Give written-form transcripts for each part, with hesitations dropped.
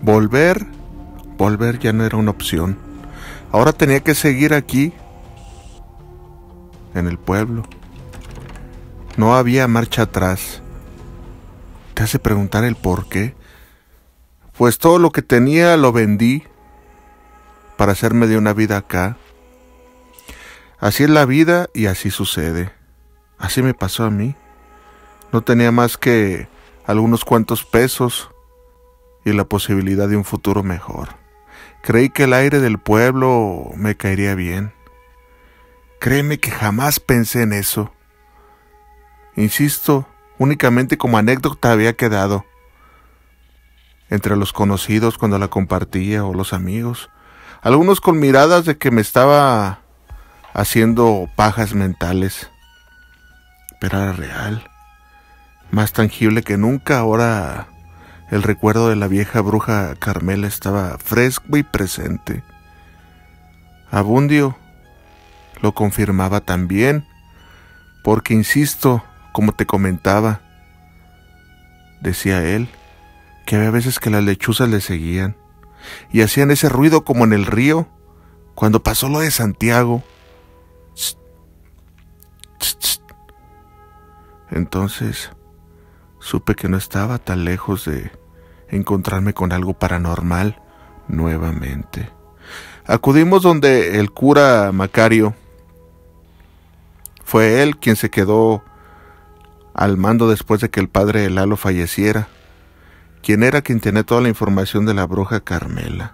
Volver ya no era una opción. Ahora tenía que seguir aquí, en el pueblo. No había marcha atrás. ¿Te hace preguntar el por qué? Pues todo lo que tenía lo vendí para hacerme de una vida acá. Así es la vida y así sucede. Así me pasó a mí. No tenía más que algunos cuantos pesos y la posibilidad de un futuro mejor. Creí que el aire del pueblo me caería bien. Créeme que jamás pensé en eso. Insisto, únicamente como anécdota había quedado. Entre los conocidos cuando la compartía o los amigos. Algunos con miradas de que me estaba haciendo pajas mentales. Pero era real. Más tangible que nunca. Ahora el recuerdo de la vieja bruja Carmela estaba fresco y presente. Abundio lo confirmaba también, porque insisto, como te comentaba, decía él, que había veces que las lechuzas le seguían y hacían ese ruido como en el río cuando pasó lo de Santiago. Entonces supe que no estaba tan lejos de encontrarme con algo paranormal nuevamente. Acudimos donde el cura Macario. Fue él quien se quedó al mando después de que el padre Lalo falleciera, quien era quien tenía toda la información de la bruja Carmela.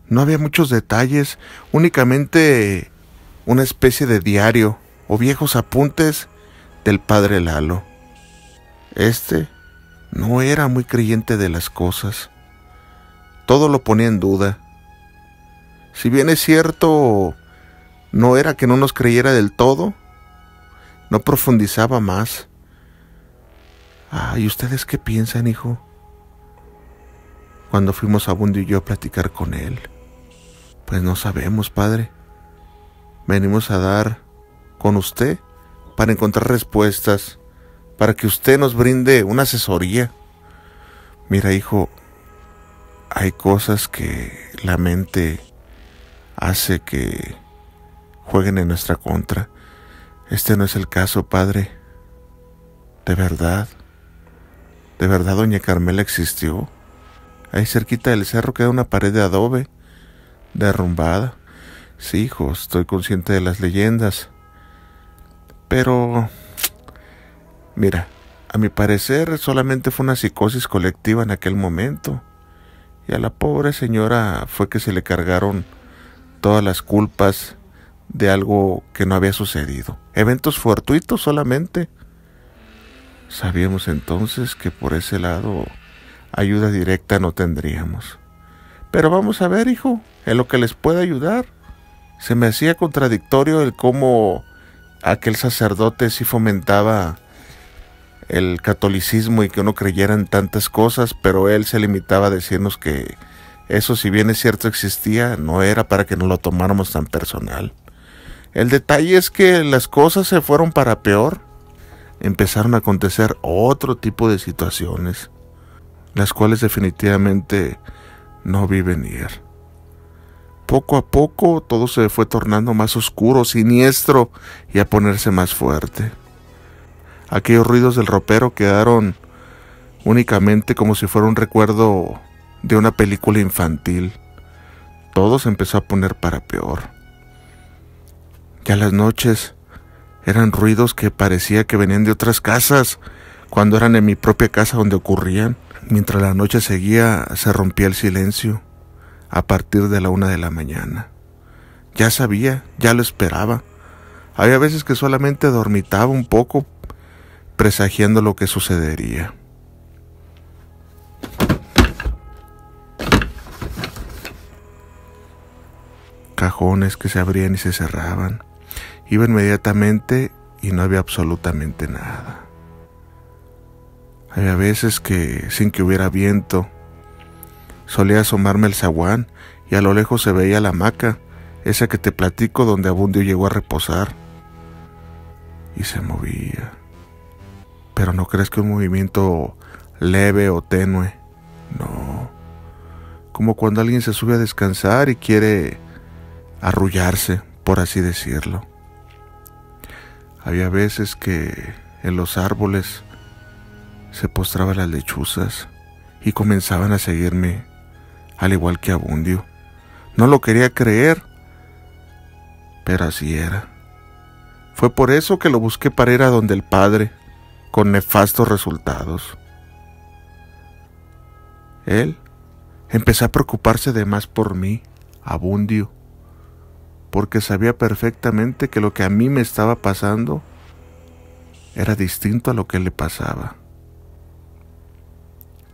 No había muchos detalles, únicamente una especie de diario o viejos apuntes del padre Lalo. No era muy creyente de las cosas. Todo lo ponía en duda. Si bien es cierto, no era que no nos creyera del todo, no profundizaba más. ¿Y ustedes qué piensan, hijo? Cuando fuimos Abundio y yo a platicar con él. Pues no sabemos, padre. Venimos a dar con usted para encontrar respuestas, para que usted nos brinde una asesoría. Mira, hijo, hay cosas que la mente hace que jueguen en nuestra contra. Este no es el caso, padre. De verdad doña Carmela existió. Ahí cerquita del cerro queda una pared de adobe derrumbada. Sí, hijo, estoy consciente de las leyendas. Pero, mira, a mi parecer solamente fue una psicosis colectiva en aquel momento. Y a la pobre señora fue que se le cargaron todas las culpas de algo que no había sucedido. Eventos fortuitos solamente. Sabíamos entonces que por ese lado ayuda directa no tendríamos. Pero vamos a ver, hijo, en lo que les pueda ayudar. Se me hacía contradictorio el cómo aquel sacerdote sí fomentaba el catolicismo y que uno creyera en tantas cosas, pero él se limitaba a decirnos que eso, si bien es cierto existía, no era para que nos lo tomáramos tan personal. El detalle es que las cosas se fueron para peor. Empezaron a acontecer otro tipo de situaciones, las cuales definitivamente no vi venir. Poco a poco todo se fue tornando más oscuro, siniestro y a ponerse más fuerte. Aquellos ruidos del ropero quedaron únicamente como si fuera un recuerdo de una película infantil. Todo se empezó a poner para peor. Ya las noches eran ruidos que parecía que venían de otras casas, cuando eran en mi propia casa donde ocurrían. Mientras la noche seguía, se rompía el silencio a partir de la 1 de la mañana. Ya sabía, ya lo esperaba. Había veces que solamente dormitaba un poco, presagiando lo que sucedería. Cajones que se abrían y se cerraban. Iba inmediatamente y no había absolutamente nada. Había veces que, sin que hubiera viento, solía asomarme el zaguán y a lo lejos se veía la hamaca, esa que te platico donde Abundio llegó a reposar. Y se movía. Pero no crees que un movimiento leve o tenue, No, como cuando alguien se sube a descansar y quiere arrullarse, por así decirlo. Había veces que en los árboles se postraban las lechuzas y comenzaban a seguirme, al igual que Abundio. No lo quería creer, pero así era. Fue por eso que lo busqué para ir a donde el padre, con nefastos resultados. Él empezó a preocuparse de más por mí, Abundio, porque sabía perfectamente que lo que a mí me estaba pasando era distinto a lo que a él le pasaba.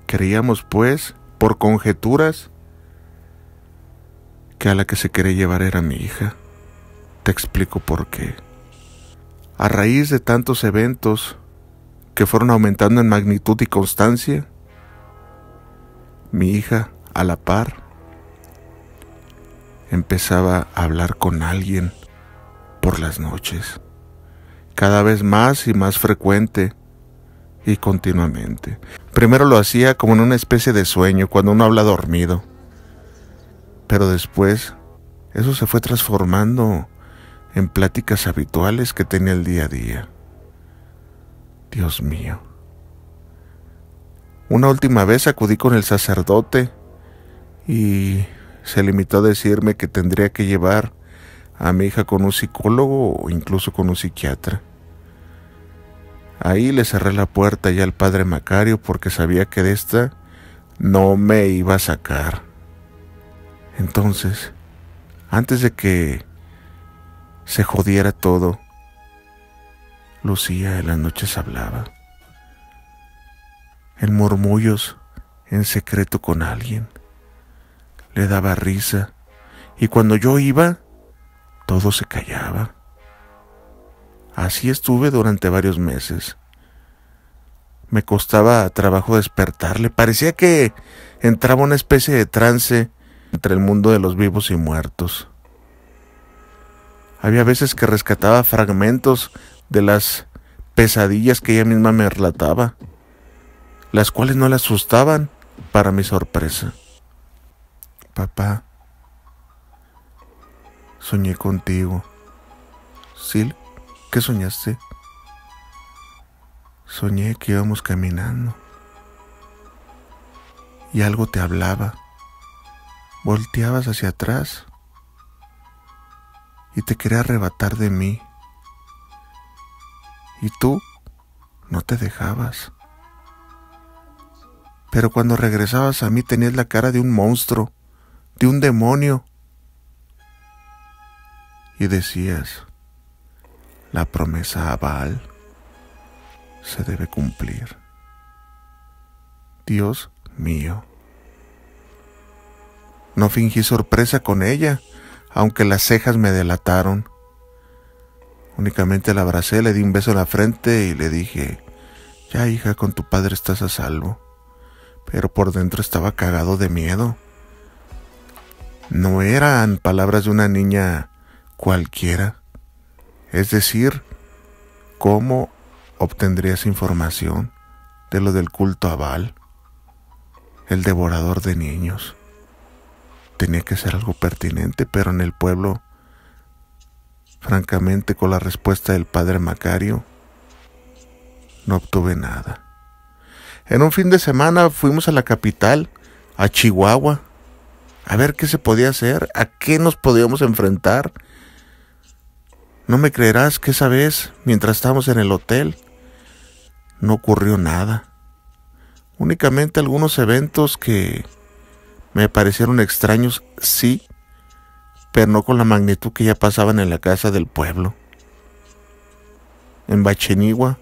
Creíamos, pues, por conjeturas, que a la que se quería llevar era mi hija. Te explico por qué. A raíz de tantos eventos que fueron aumentando en magnitud y constancia, mi hija, a la par, empezaba a hablar con alguien por las noches, cada vez más y más frecuente y continuamente. Primero lo hacía como en una especie de sueño, cuando uno habla dormido, pero después eso se fue transformando en pláticas habituales que tenía el día a día. Dios mío. Una última vez acudí con el sacerdote y se limitó a decirme que tendría que llevar a mi hija con un psicólogo o incluso con un psiquiatra. Ahí le cerré la puerta ya al padre Macario porque sabía que de esta no me iba a sacar. Entonces, antes de que se jodiera todo, Lucía en las noches hablaba, en murmullos, en secreto con alguien. Le daba risa, y cuando yo iba, todo se callaba. Así estuve durante varios meses. Me costaba trabajo despertarle. Parecía que entraba una especie de trance entre el mundo de los vivos y muertos. Había veces que rescataba fragmentos de las pesadillas que ella misma me relataba, las cuales no le asustaban, para mi sorpresa. Papá, soñé contigo. ¿Sí? ¿Qué soñaste? Soñé que íbamos caminando y algo te hablaba. Volteabas hacia atrás y te quería arrebatar de mí. Y tú no te dejabas. Pero cuando regresabas a mí tenías la cara de un monstruo, de un demonio. Y decías, la promesa a Baal se debe cumplir. Dios mío. No fingí sorpresa con ella, aunque las cejas me delataron. Únicamente la abracé, le di un beso en la frente y le dije, ya hija, con tu padre estás a salvo. Pero por dentro estaba cagado de miedo. No eran palabras de una niña cualquiera. Es decir, ¿cómo obtendrías información de lo del culto a Baal, el devorador de niños? Tenía que ser algo pertinente, pero en el pueblo, francamente, con la respuesta del padre Macario, no obtuve nada. En un fin de semana fuimos a la capital, a Chihuahua, a ver qué se podía hacer, a qué nos podíamos enfrentar. No me creerás que esa vez, mientras estábamos en el hotel, no ocurrió nada. Únicamente algunos eventos que me parecieron extraños, sí, pero no con la magnitud que ya pasaban en la casa del pueblo. En Bachenigua,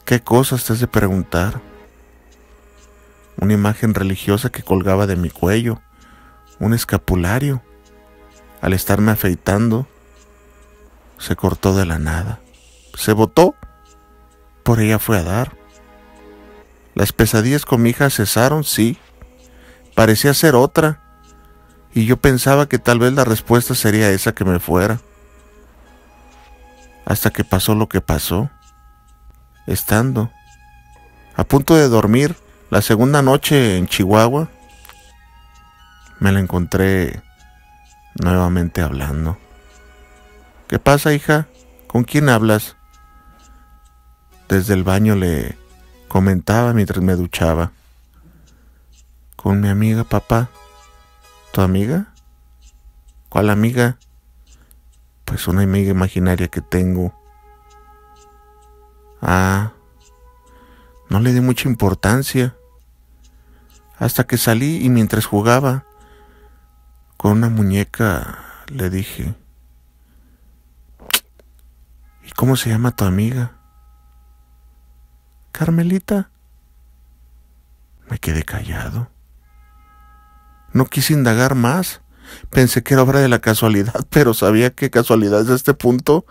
¿qué cosas te has de preguntar? Una imagen religiosa que colgaba de mi cuello, un escapulario. Al estarme afeitando, se cortó de la nada. Se botó, por ella fue a dar. Las pesadillas con mi hija cesaron, sí. Parecía ser otra, y yo pensaba que tal vez la respuesta sería esa, que me fuera. Hasta que pasó lo que pasó. Estando a punto de dormir, La segunda noche en Chihuahua me la encontré nuevamente hablando. ¿Qué pasa, hija? ¿Con quién hablas? Desde el baño le comentaba mientras me duchaba. Con mi amiga, papá. ¿Tu amiga? ¿Cuál amiga? Pues una amiga imaginaria que tengo. Ah, no le di mucha importancia. Hasta que salí y mientras jugaba con una muñeca le dije, ¿y cómo se llama tu amiga? Carmelita. Me quedé callado. No quise indagar más. Pensé que era obra de la casualidad, pero sabía que casualidades a este punto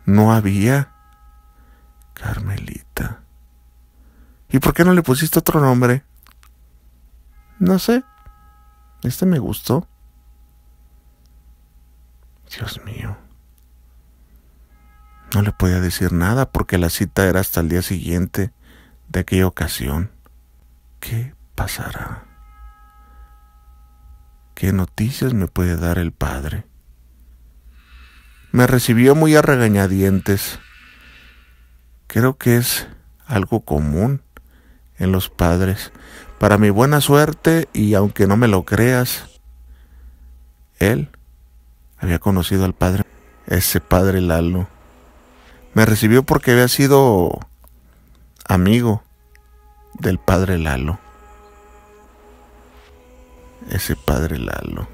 no había. Carmelita. ¿Y por qué no le pusiste otro nombre? No sé. Este me gustó. Dios mío. No le podía decir nada porque la cita era hasta el día siguiente de aquella ocasión. ¿Qué pasará? ¿Qué noticias me puede dar el padre? Me recibió muy a regañadientes. Creo que es algo común en los padres. Para mi buena suerte, y aunque no me lo creas, él había conocido al padre, ese padre Lalo. Me recibió porque había sido amigo del padre Lalo. Ese padre Lalo.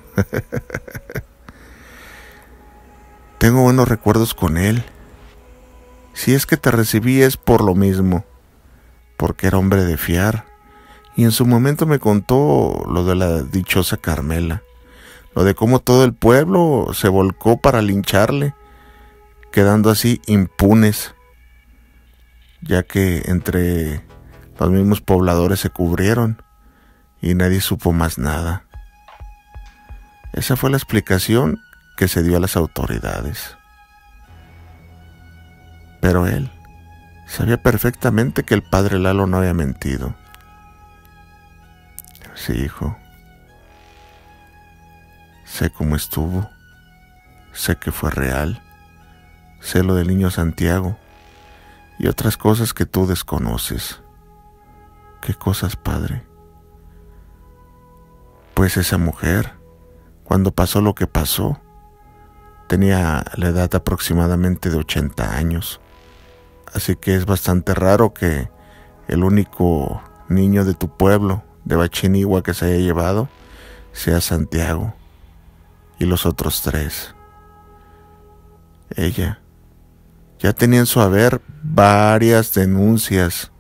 Tengo buenos recuerdos con él. Si es que te recibí es por lo mismo, porque era hombre de fiar. Y en su momento me contó lo de la dichosa Carmela, lo de cómo todo el pueblo se volcó para lincharle, quedando así impunes, ya que entre los mismos pobladores se cubrieron y nadie supo más nada. Esa fue la explicación que se dio a las autoridades. Pero él sabía perfectamente que el padre Lalo no había mentido. Sí, hijo. Sé cómo estuvo. Sé que fue real. Sé lo del niño Santiago y otras cosas que tú desconoces. ¿Qué cosas, padre? Pues esa mujer, cuando pasó lo que pasó, tenía la edad aproximadamente de 80 años. Así que es bastante raro que el único niño de tu pueblo, de Bachinigua, que se haya llevado, sea Santiago. Y los otros 3. Ella ya tenía en su haber varias denuncias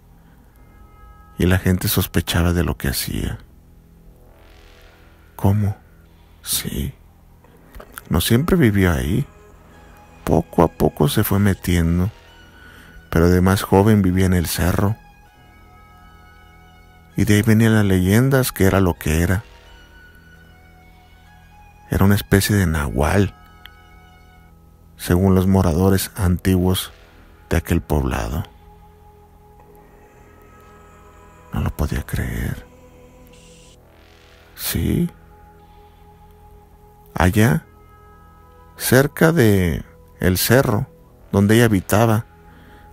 y la gente sospechaba de lo que hacía. ¿Cómo? Sí. No siempre vivió ahí. Poco a poco se fue metiendo, pero de más joven vivía en el cerro. Y de ahí venían las leyendas que era lo que era. Era una especie de nahual, según los moradores antiguos de aquel poblado. No lo podía creer. Sí. Allá, cerca de el cerro donde ella habitaba,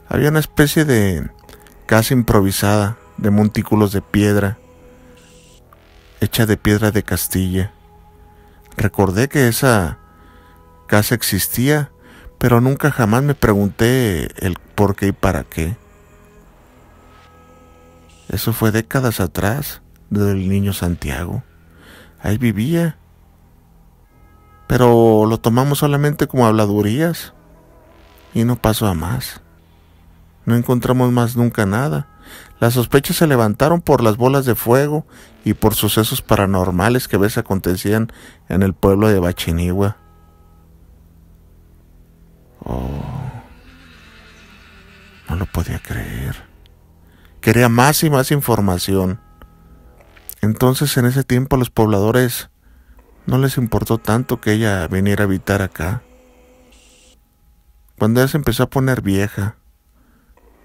había una especie de casa improvisada de montículos de piedra, hecha de piedra de Castilla. Recordé que esa casa existía, pero nunca jamás me pregunté el por qué y para qué. Eso fue décadas atrás, del niño Santiago. Ahí vivía. Pero lo tomamos solamente como habladurías y no pasó a más. No encontramos más nunca nada. Las sospechas se levantaron por las bolas de fuego y por sucesos paranormales que a veces acontecían en el pueblo de Bachinigua. Oh, no lo podía creer. Quería más y más información. Entonces, en ese tiempo, a los pobladores no les importó tanto que ella viniera a habitar acá. Cuando ella se empezó a poner vieja,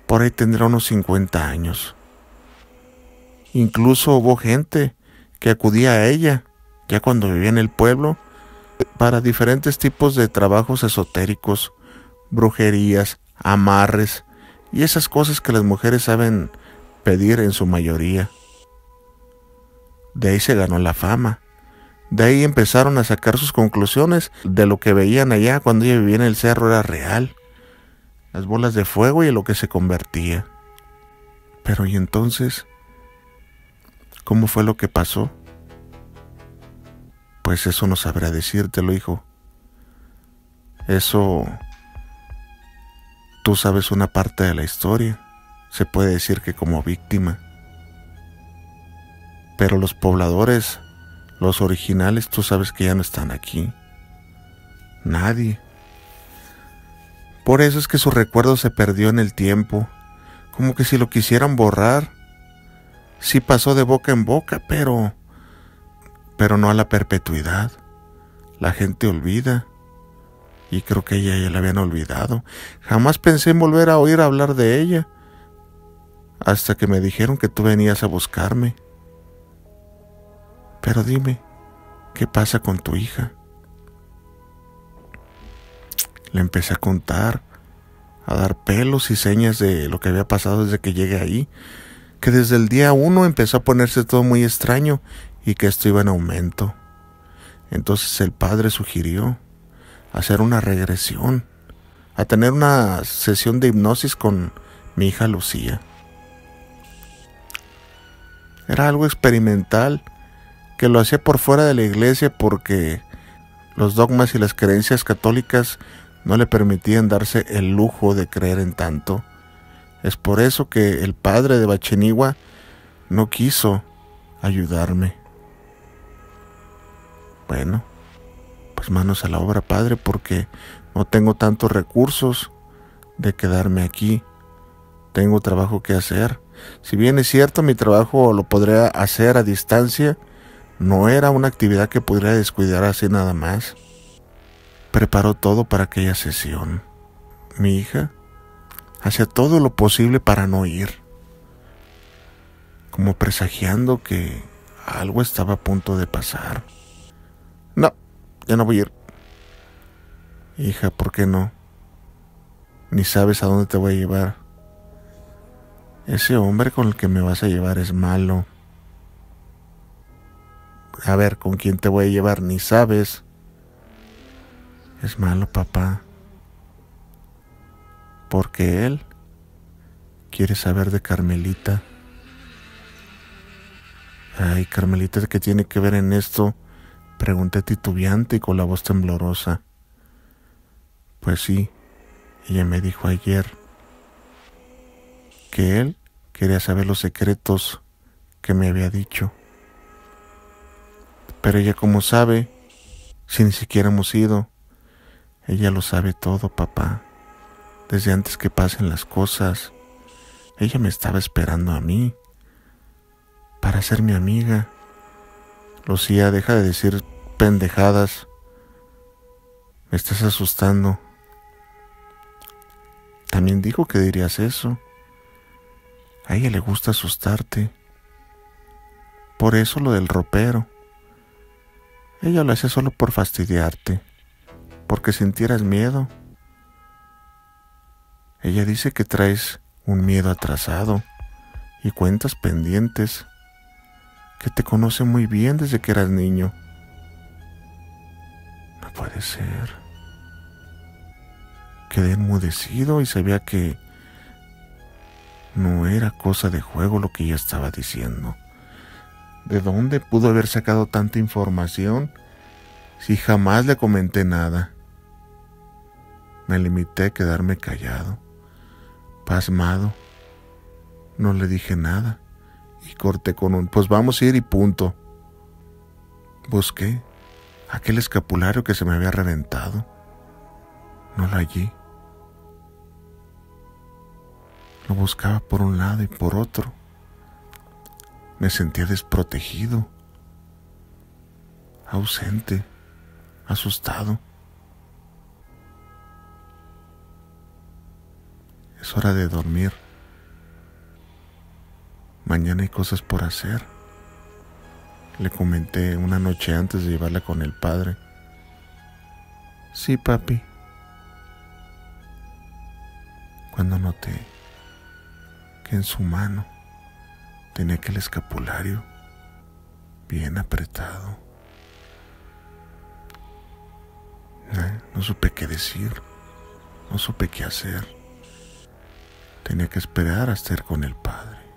por ahí tendrá unos 50 años, Incluso hubo gente que acudía a ella, ya cuando vivía en el pueblo, para diferentes tipos de trabajos esotéricos, brujerías, amarres y esas cosas que las mujeres saben pedir en su mayoría. De ahí se ganó la fama. De ahí empezaron a sacar sus conclusiones de lo que veían allá cuando ella vivía en el cerro era real. Las bolas de fuego y en lo que se convertía. Pero ¿y entonces? ¿Cómo fue lo que pasó? Pues eso no sabrá decírtelo, hijo. Eso... Tú sabes una parte de la historia. Se puede decir que como víctima. Pero los pobladores, los originales, tú sabes que ya no están aquí. Nadie. Por eso es que su recuerdo se perdió en el tiempo. Como que si lo quisieran borrar. Sí pasó de boca en boca, pero no a la perpetuidad. La gente olvida. Y creo que ella ya la habían olvidado. Jamás pensé en volver a oír hablar de ella. Hasta que me dijeron que tú venías a buscarme. Pero dime, ¿qué pasa con tu hija? Le empecé a contar, a dar pelos y señas de lo que había pasado desde que llegué ahí. Que desde el día 1 empezó a ponerse todo muy extraño y que esto iba en aumento. Entonces el padre sugirió hacer una regresión, a tener una sesión de hipnosis con mi hija Lucía. Era algo experimental, que lo hacía por fuera de la iglesia porque los dogmas y las creencias católicas no le permitían darse el lujo de creer en tanto. Es por eso que el padre de Bachenigua no quiso ayudarme. Bueno, pues manos a la obra, padre, porque no tengo tantos recursos de quedarme aquí. Tengo trabajo que hacer. Si bien es cierto, mi trabajo lo podría hacer a distancia, no era una actividad que pudiera descuidar así nada más. Preparó todo para aquella sesión. Mi hija hacía todo lo posible para no ir, como presagiando que algo estaba a punto de pasar. No, ya no voy a ir. Hija, ¿por qué no? Ni sabes a dónde te voy a llevar. Ese hombre con el que me vas a llevar es malo. A ver, ¿con quién te voy a llevar? Ni sabes. Es malo, papá. Porque él quiere saber de Carmelita. Ay, Carmelita, ¿qué tiene que ver en esto? Pregunté titubeante y con la voz temblorosa. Pues sí, ella me dijo ayer que él quería saber los secretos que me había dicho. Pero ella, como sabe, si ni siquiera hemos ido, ella lo sabe todo, papá. Desde antes que pasen las cosas, ella me estaba esperando a mí para ser mi amiga. Lucía, deja de decir pendejadas. Me estás asustando. También dijo que dirías eso. A ella le gusta asustarte. Por eso lo del ropero. Ella lo hace solo por fastidiarte, porque sintieras miedo. Ella dice que traes un miedo atrasado y cuentas pendientes, que te conoce muy bien desde que eras niño. No puede ser. Quedé enmudecido y sabía que no era cosa de juego lo que ella estaba diciendo. ¿De dónde pudo haber sacado tanta información si jamás le comenté nada? Me limité a quedarme callado, pasmado. No le dije nada y corté con un pues vamos a ir y punto. Busqué aquel escapulario que se me había reventado. No lo hallé. Lo buscaba por un lado y por otro. Me sentía desprotegido, ausente, asustado. Es hora de dormir. Mañana hay cosas por hacer. Le comenté una noche antes de llevarla con el padre. Sí, papi. Cuando noté que en su mano tenía aquel escapulario bien apretado. No supe qué decir, no supe qué hacer. Tenía que esperar a estar con el padre.